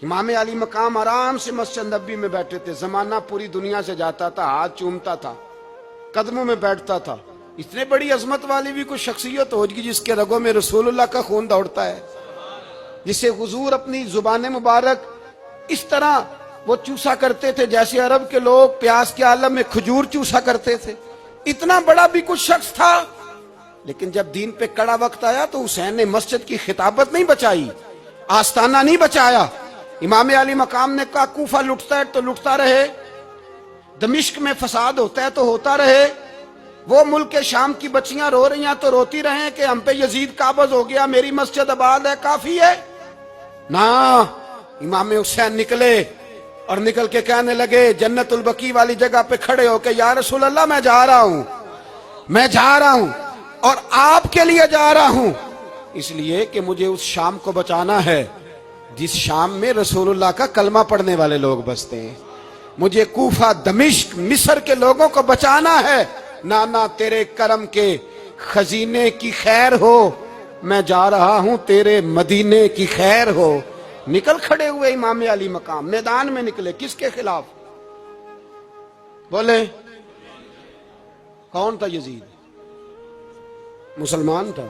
امام علی مقام آرام سے مسجد نبی میں بیٹھے تھے، زمانہ پوری دنیا سے جاتا تھا، ہاتھ چومتا تھا، قدموں میں بیٹھتا تھا۔ اتنے بڑی عظمت والی بھی کوئی شخصیت ہوگی جس کے رگوں میں رسول اللہ کا خون دوڑتا ہے، جسے حضور اپنی زبان مبارک اس طرح وہ چوسا کرتے تھے جیسے عرب کے لوگ پیاس کے عالم میں کھجور چوسا کرتے تھے۔ اتنا بڑا بھی کچھ شخص تھا، لیکن جب دین پہ کڑا وقت آیا تو حسین نے مسجد کی خطابت نہیں بچائی، آستانہ نہیں بچایا۔ امام علی مقام نے کہا کوفہ لٹتا ہے تو لٹتا رہے، دمشق میں فساد ہوتا ہے تو ہوتا رہے، وہ ملک شام کی بچیاں رو رہی ہیں تو روتی رہیں کہ ہم پہ یزید قابض ہو گیا، میری مسجد آباد ہے، کافی ہے نا۔ امام حسین نکلے اور نکل کے کہنے لگے جنت البقیع والی جگہ پہ کھڑے ہو کے یا رسول اللہ میں جا رہا ہوں اور آپ کے لیے جا رہا ہوں، اس لیے کہ مجھے اس شام کو بچانا ہے جس شام میں رسول اللہ کا کلمہ پڑھنے والے لوگ بستے ہیں، مجھے کوفہ دمشق مصر کے لوگوں کو بچانا ہے۔ نانا تیرے کرم کے خزینے کی خیر ہو، میں جا رہا ہوں تیرے مدینے کی خیر ہو۔ نکل کھڑے ہوئے امام علی مقام، میدان میں نکلے، کس کے خلاف؟ بولے کون تھا؟ یزید مسلمان تھا،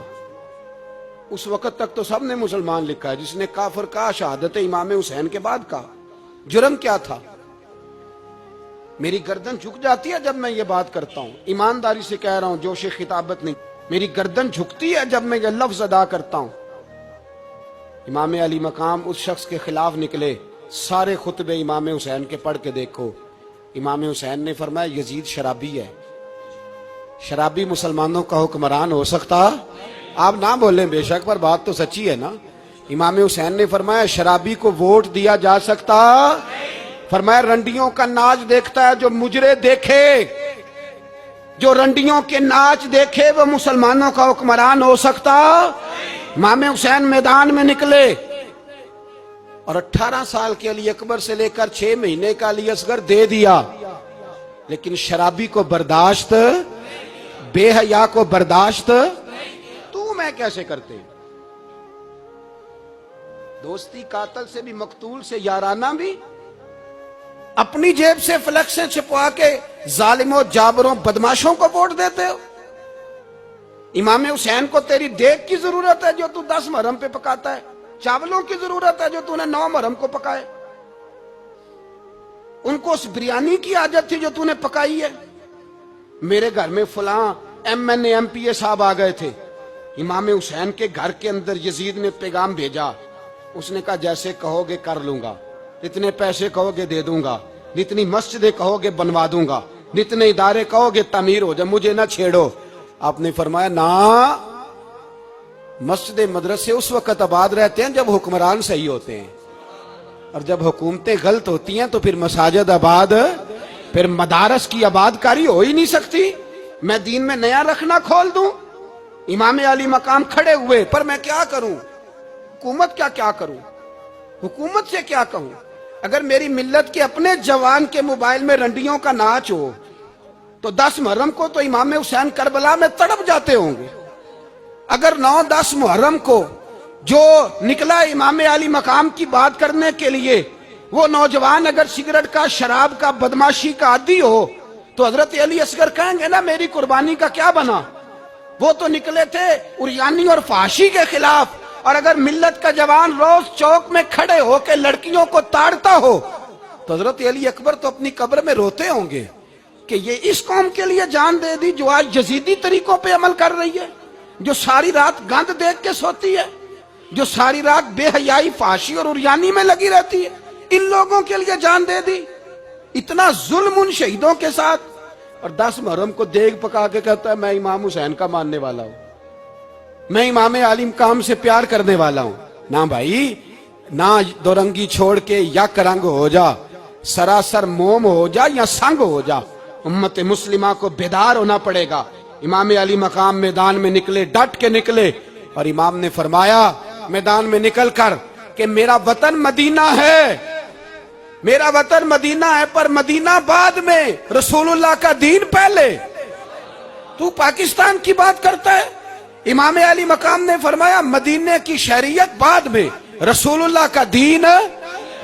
اس وقت تک تو سب نے مسلمان لکھا ہے، جس نے کافر کہا شہادت امام حسین کے بعد کہا۔ جرم کیا تھا؟ میری گردن جھک جاتی ہے جب میں یہ بات کرتا ہوں، ایمانداری سے کہہ رہا ہوں، جوش خطابت نہیں، میری گردن جھکتی ہے جب میں یہ لفظ ادا کرتا ہوں۔ امام علی مقام اس شخص کے خلاف نکلے، سارے خطبے امام حسین کے پڑھ کے دیکھو۔ امام حسین نے فرمایا یزید شرابی ہے، شرابی مسلمانوں کا حکمران ہو سکتا؟ آپ نہ بولیں بے شک، پر بات تو سچی ہے نا۔ امام حسین نے فرمایا شرابی کو ووٹ دیا جا سکتا؟ فرمایا رنڈیوں کا ناچ دیکھتا ہے جو مجرے دیکھے، جو رنڈیوں کے ناچ دیکھے وہ مسلمانوں کا حکمران ہو سکتا؟ امام حسین میدان میں نکلے اور 18 سال کے علی اکبر سے لے کر 6 مہینے کا علی اصغر دے دیا، لیکن شرابی کو برداشت، بے حیا کو برداشت تو میں کیسے کرتے؟ دوستی قاتل سے بھی، مقتول سے یارانہ بھی، اپنی جیب سے فلیکسیں چھپوا کے ظالموں جابروں بدماشوں کو ووٹ دیتے ہو۔ امام حسین کو تیری دیگ کی ضرورت ہے جو تو 10 محرم پہ پکاتا ہے، چاولوں کی ضرورت ہے جو تو نے 9 محرم کو پکائے، ان کو اس بریانی کی عادت تھی جو تو نے پکائی ہے۔ میرے گھر میں فلاں MNA MPA صاحب آ گئے تھے، امام حسین کے گھر کے اندر یزید نے پیغام بھیجا، اس نے کہا جیسے کہو گے کر لوں گا، جتنے پیسے کہو گے دے دوں گا، جتنی مسجدیں کہو گے بنوا دوں گا، جتنے ادارے کہو گے تعمیر ہو جائے، مجھے نہ چھیڑو۔ آپ نے فرمایا نا، مسجد مدرسے اس وقت آباد رہتے ہیں جب حکمران صحیح ہوتے ہیں، اور جب حکومتیں غلط ہوتی ہیں تو پھر مساجد آباد، پھر مدارس کی آباد کاری ہو ہی نہیں سکتی۔ میں دین میں نیا رکھنا کھول دوں؟ امام علی مقام کھڑے ہوئے، پر میں کیا کروں؟ حکومت کیا کروں؟ حکومت سے کیا کہوں؟ اگر میری ملت کے اپنے جوان کے موبائل میں رنڈیوں کا ناچ ہو تو 10 محرم کو تو امام حسین کربلا میں تڑپ جاتے ہوں گے۔ اگر 9-10 محرم کو جو نکلا امام علی مقام کی بات کرنے کے لیے، وہ نوجوان اگر سگریٹ کا، شراب کا، بدماشی کا عادی ہو تو حضرت علی اصغر کہیں گے نا میری قربانی کا کیا بنا؟ وہ تو نکلے تھے عریانی اور فحاشی کے خلاف، اور اگر ملت کا جوان روز چوک میں کھڑے ہو کے لڑکیوں کو تاڑتا ہو تو حضرت علی اکبر تو اپنی قبر میں روتے ہوں گے کہ یہ اس قوم کے لیے جان دے دی جو آج یزیدی طریقوں پہ عمل کر رہی ہے، جو ساری رات گند دیکھ کے سوتی ہے، جو ساری رات بے حیائی، فحاشی اور عریانی میں لگی رہتی ہے، ان لوگوں کے لیے جان دے دی۔ اتنا ظلم ان شہیدوں کے ساتھ، اور 10 محرم کو دیگ پکا کے کہتا ہے میں امام حسین کا ماننے والا ہوں، میں امام علی مقام سے پیار کرنے والا ہوں۔ نہ بھائی، نہ دو رنگی چھوڑ کے یک رنگ ہو جا، سراسر موم ہو جا یا سنگ ہو جا، امت مسلمہ کو بیدار ہونا پڑے گا۔ امام علی مقام میدان میں نکلے، ڈٹ کے نکلے، اور امام نے فرمایا میدان میں نکل کر کہ میرا وطن مدینہ ہے، میرا وطن مدینہ ہے، پر مدینہ بعد میں، رسول اللہ کا دین پہلے۔ تو پاکستان کی بات کرتا ہے؟ امام علی مقام نے فرمایا مدینے کی شہریت بعد میں، رسول اللہ کا دین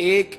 1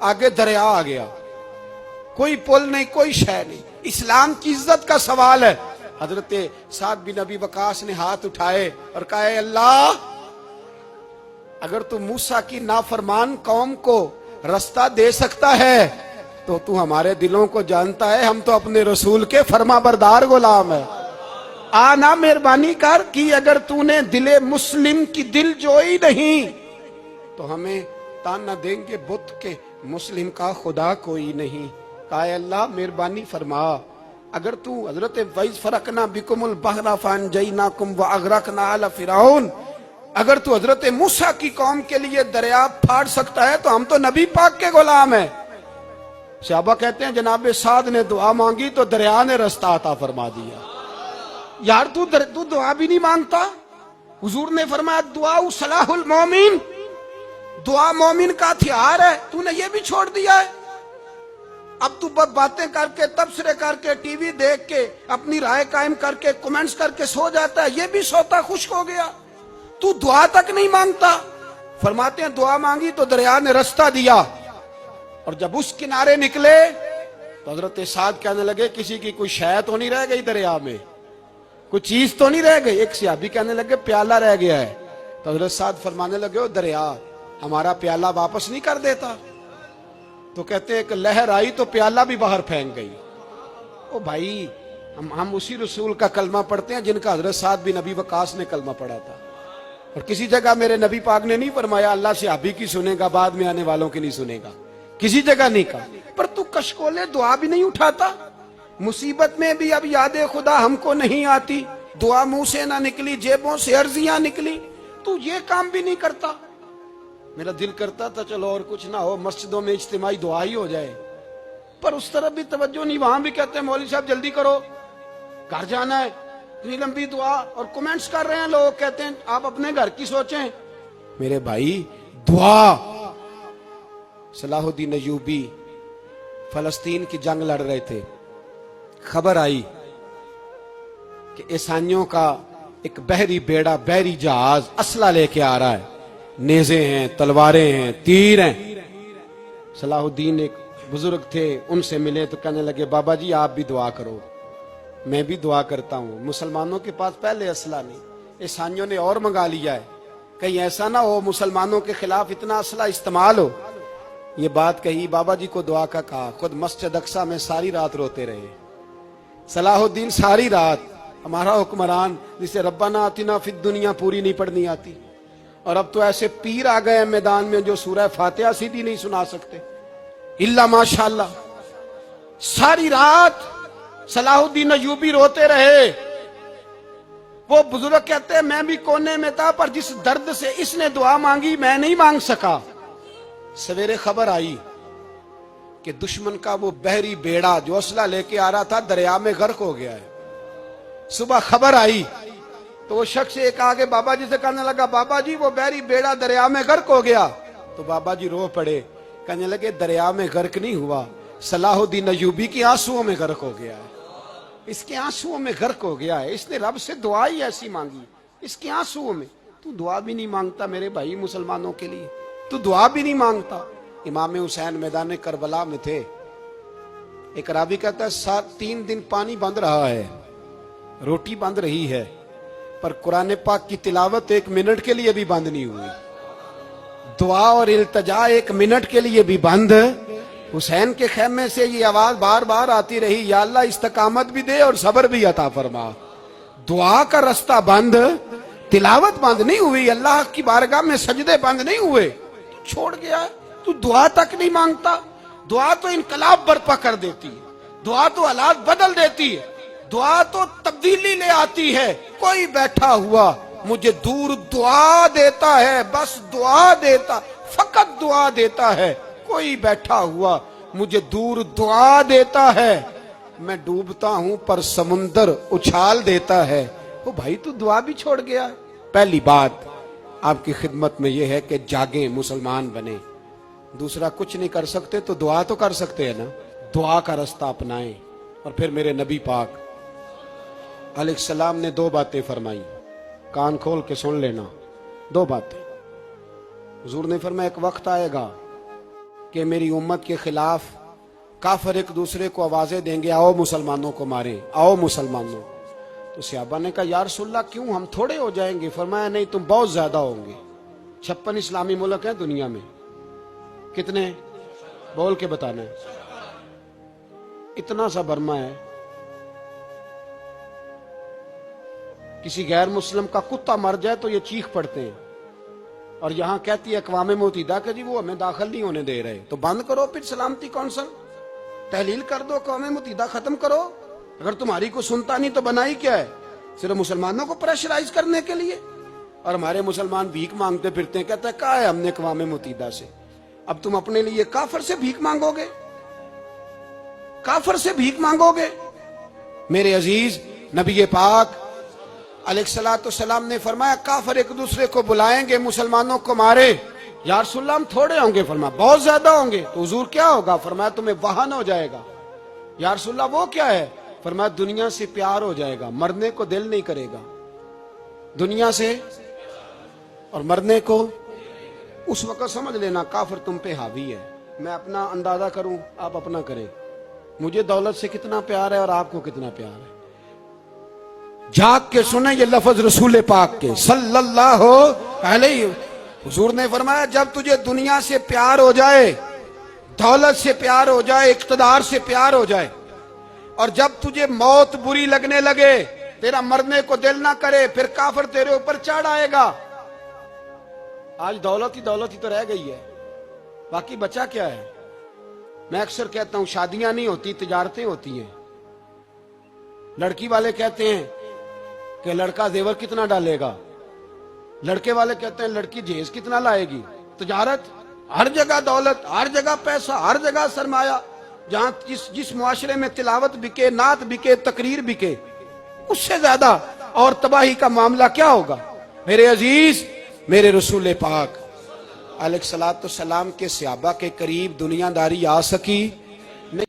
آگے دریا آ گیا, کوئی پل نہیں, کوئی شے نہیں. اسلام کی عزت کا سوال ہے. حضرت سعد بن ابی وقاص نے ہاتھ اٹھائے اور کہا اے اللہ, اگر تو موسیٰ کی نافرمان قوم کو رستہ دے سکتا ہے تو تو ہمارے دلوں کو جانتا ہے, ہم تو اپنے رسول کے فرما بردار غلام ہیں. آنا مہربانی کر کی اگر تو نے دل مسلم کی دل جوئی نہیں تو ہمیں تانا دیں گے بت کے مسلم کا خدا کوئی نہیں. کہا اے اللہ مہربانی فرما, اگر تو حضرت وَإِذْ فَرَقْنَا بِكُمُ الْبَحْرَ فَأَنْجَيْنَاكُمْ وَأَغْرَقْنَا آلَ فِرْعَوْنَ, اگر تو حضرت موسیٰ کی قوم کے لیے دریا پھاڑ سکتا ہے تو ہم تو نبی پاک کے غلام ہیں. صحابہ کہتے ہیں جناب سعد نے دعا مانگی تو دریا نے رستہ عطا فرما دیا. یار تو دعا بھی نہیں مانگتا. حضور نے فرمایا دعا صلاح المومن, دعا مومن کا ہتھیار ہے, تو نے یہ بھی چھوڑ دیا ہے. اب تو باتیں کر کے, تبصرے کر کے, ٹی وی دیکھ کے, اپنی رائے قائم کر کے, کمنٹس کر کے سو جاتا ہے, یہ بھی سوتا خشک ہو گیا. تو دعا تک نہیں مانگتا. فرماتے ہیں دعا مانگی تو دریا نے رستہ دیا, اور جب اس کنارے نکلے تو حضرت سعد کہنے لگے کسی کی کوئی شے تو نہیں رہ گئی دریا میں, کوئی چیز تو نہیں رہ گئی. ایک صحابی کہنے لگے پیالہ رہ گیا ہے. تو حضرت سعد فرمانے لگے او دریا, ہمارا پیالہ واپس نہیں کر دیتا. تو کہتے ہیں کہ لہر آئی تو پیالہ بھی باہر پھینک گئی. او بھائی, ہم اسی رسول کا کلمہ پڑھتے ہیں جن کا حضرت سعد بن ابی وقاص نے کلمہ پڑھا تھا. اور کسی جگہ میرے نبی پاک نے نہیں فرمایا اللہ صحابی کی سنے گا بعد میں آنے والوں کی نہیں سنے گا, کسی جگہ نہیں کہا. پر تو کشکولے دعا بھی نہیں اٹھاتا. مصیبت میں بھی اب یاد خدا ہم کو نہیں آتی, دعا منہ سے نہ نکلی, جیبوں سے عرضیاں نکلی, تو یہ کام بھی نہیں کرتا. میرا دل کرتا تھا چلو اور کچھ نہ ہو, مسجدوں میں اجتماعی دعا ہی ہو جائے, پر اس طرف بھی توجہ نہیں. وہاں بھی کہتے ہیں مولوی صاحب جلدی کرو گھر جانا ہے, اتنی لمبی دعا, اور کمنٹس کر رہے ہیں لوگ, کہتے ہیں آپ اپنے گھر کی سوچیں. میرے بھائی دعا, صلاح الدین ایوبی فلسطین کی جنگ لڑ رہے تھے, خبر آئی کہ عیسائیوں کا ایک بحری بیڑا, بحری جہاز اسلحہ لے کے آ رہا ہے, نیزے ہیں, تلواریں ہیں, تیر ہیں. صلاح الدین ایک بزرگ تھے, ان سے ملے تو کہنے لگے بابا جی آپ بھی دعا کرو. میں بھی دعا کرتا ہوں. مسلمانوں کے پاس پہلے اسلحہ نہیں, عیسائیوں نے اور منگا لیا ہے, کہیں ایسا نہ ہو مسلمانوں کے خلاف اتنا اسلحہ استعمال ہو. یہ بات کہی, بابا جی کو دعا کا کہا, خود مسجد اقصی میں ساری رات روتے رہے. صلاح الدین ساری رات, ہمارا حکمران جسے ربنا آتنا فی الدنیا پوری نہیں پڑھنی آتی, اور اب تو ایسے پیر آ گئے میدان میں جو سورہ فاتحہ سیدھی نہیں سنا سکتے الا ماشاءاللہ. ساری رات صلاح الدین ایوبی روتے رہے. وہ بزرگ کہتے ہیں میں بھی کونے میں تھا, پر جس درد سے اس نے دعا مانگی میں نہیں مانگ سکا. سویرے خبر آئی کہ دشمن کا وہ بحری بیڑا جو اسلحہ لے کے آ رہا تھا دریا میں غرق ہو گیا ہے. صبح خبر آئی تو وہ شخص ایک آگے بابا جی سے کہنے لگا بابا جی وہ بحری بیڑا دریا میں غرق ہو گیا. تو بابا جی رو پڑے, کہنے لگے دریا میں غرق نہیں ہوا, صلاح الدین ایوبی کی آنسوؤں میں غرق ہو گیا ہے. اس کے آنسوؤں میں غرق ہو گیا ہے, اس نے رب سے دعا ہی ایسی مانگی, اس کے آنسوؤں میں. تو دعا بھی نہیں مانگتا میرے بھائی مسلمانوں کے لیے, تو دعا بھی نہیں مانگتا. امام حسین میدان کربلا میں تھے, ایک راوی کہتا ہے 3 دن پانی بند رہا ہے, روٹی بند رہی ہے, پر قرآن پاک کی تلاوت 1 منٹ کے لیے بھی بند نہیں ہوئی, دعا اور التجا 1 منٹ کے لیے بھی بند. حسین کے خیمے سے یہ آواز بار بار آتی رہی, یا اللہ استقامت بھی دے اور صبر بھی عطا فرما. دعا کا رستہ بند, تلاوت بند نہیں ہوئی, اللہ کی بارگاہ میں سجدے بند نہیں ہوئے, تو چھوڑ گیا. تو دعا تک نہیں مانگتا. دعا تو انقلاب برپا کر دیتی ہے, دعا تو حالات بدل دیتی ہے, دعا تو تبدیلی لے آتی ہے. کوئی بیٹھا ہوا مجھے دور دعا دیتا ہے, بس دعا دیتا, فقط دعا دیتا ہے. کوئی بیٹھا ہوا مجھے دور دعا دیتا ہے, میں ڈوبتا ہوں پر سمندر اچھال دیتا ہے. وہ بھائی تو دعا بھی چھوڑ گیا. پہلی بات آپ کی خدمت میں یہ ہے کہ جاگیں, مسلمان بنیں. دوسرا کچھ نہیں کر سکتے تو دعا تو کر سکتے ہیں نا, دعا کا رستہ اپنائیں. اور پھر میرے نبی پاک علیہ السلام نے 2 باتیں فرمائی, کان کھول کے سن لینا. 2 باتیں. حضور نے فرمایا ایک وقت آئے گا کہ میری امت کے خلاف کافر ایک دوسرے کو آوازیں دیں گے آؤ مسلمانوں کو ماریں، آؤ مسلمانوں. تو صحابہ نے کہا یا رسول اللہ کیوں، ہم تھوڑے ہو جائیں گے؟ فرمایا نہیں، تم بہت زیادہ ہوں گے. 56 اسلامی ملک ہیں دنیا میں، کتنے بول کے بتانا ہے؟ اتنا سا برما ہے. کسی غیر مسلم کا کتا مر جائے تو یہ چیخ پڑتے ہیں، اور یہاں کہتی ہے اقوام متحدہ کہ جی وہ ہمیں داخل نہیں ہونے دے رہے. تو بند کرو پھر سلامتی کونسل، تحلیل کر دو، اقوام متحدہ ختم کرو. اگر تمہاری کو سنتا نہیں تو بنائی کیا ہے؟ صرف مسلمانوں کو پریشرائز کرنے کے لیے. اور ہمارے مسلمان بھیک مانگتے پھرتے ہیں، کہتے ہیں کہا ہے ہم نے اقوام متحدہ سے. اب تم اپنے لیے کافر سے بھیک مانگو گے؟ کافر سے بھیک مانگو گے؟ میرے عزیز، نبی پاک علیہ الصلوۃ والسلام نے فرمایا کافر ایک دوسرے کو بلائیں گے مسلمانوں کو مارے. یا رسول اللہ ہم تھوڑے ہوں گے؟ فرمایا بہت زیادہ ہوں گے. تو حضور کیا ہوگا؟ فرمایا تمہیں وہن ہو جائے گا. یا رسول اللہ وہ کیا ہے؟ فرمایا دنیا سے پیار ہو جائے گا، مرنے کو دل نہیں کرے گا. دنیا سے اور مرنے کو. اس وقت سمجھ لینا کافر تم پہ حاوی ہے. میں اپنا اندازہ کروں، آپ اپنا کریں. مجھے دولت سے کتنا پیار ہے اور آپ کو کتنا پیار ہے. جھاگ کے سنیں یہ لفظ رسول پاک کے صلی اللہ علیہ. حضور نے فرمایا جب تجھے دنیا سے پیار ہو جائے، دولت سے پیار ہو جائے، اقتدار سے پیار ہو جائے، اور جب تجھے موت بری لگنے لگے، تیرا مرنے کو دل نہ کرے، پھر کافر تیرے اوپر چڑھ آئے گا. آج دولت ہی تو رہ گئی ہے، باقی بچا کیا ہے؟ میں اکثر کہتا ہوں شادیاں نہیں ہوتی، تجارتیں ہوتی ہیں. لڑکی والے کہتے ہیں کہ لڑکا زیور کتنا ڈالے گا، لڑکے والے کہتے ہیں لڑکی جہیز کتنا لائے گی. تجارت، ہر جگہ دولت، ہر جگہ پیسہ، ہر جگہ سرمایہ. جہاں جس معاشرے میں تلاوت بکے، نعت بکے، تقریر بکے، اس سے زیادہ اور تباہی کا معاملہ کیا ہوگا؟ میرے عزیز، میرے رسول پاک علیہ الصلوۃ والسلام کے صحابہ کے قریب دنیا داری آ سکی؟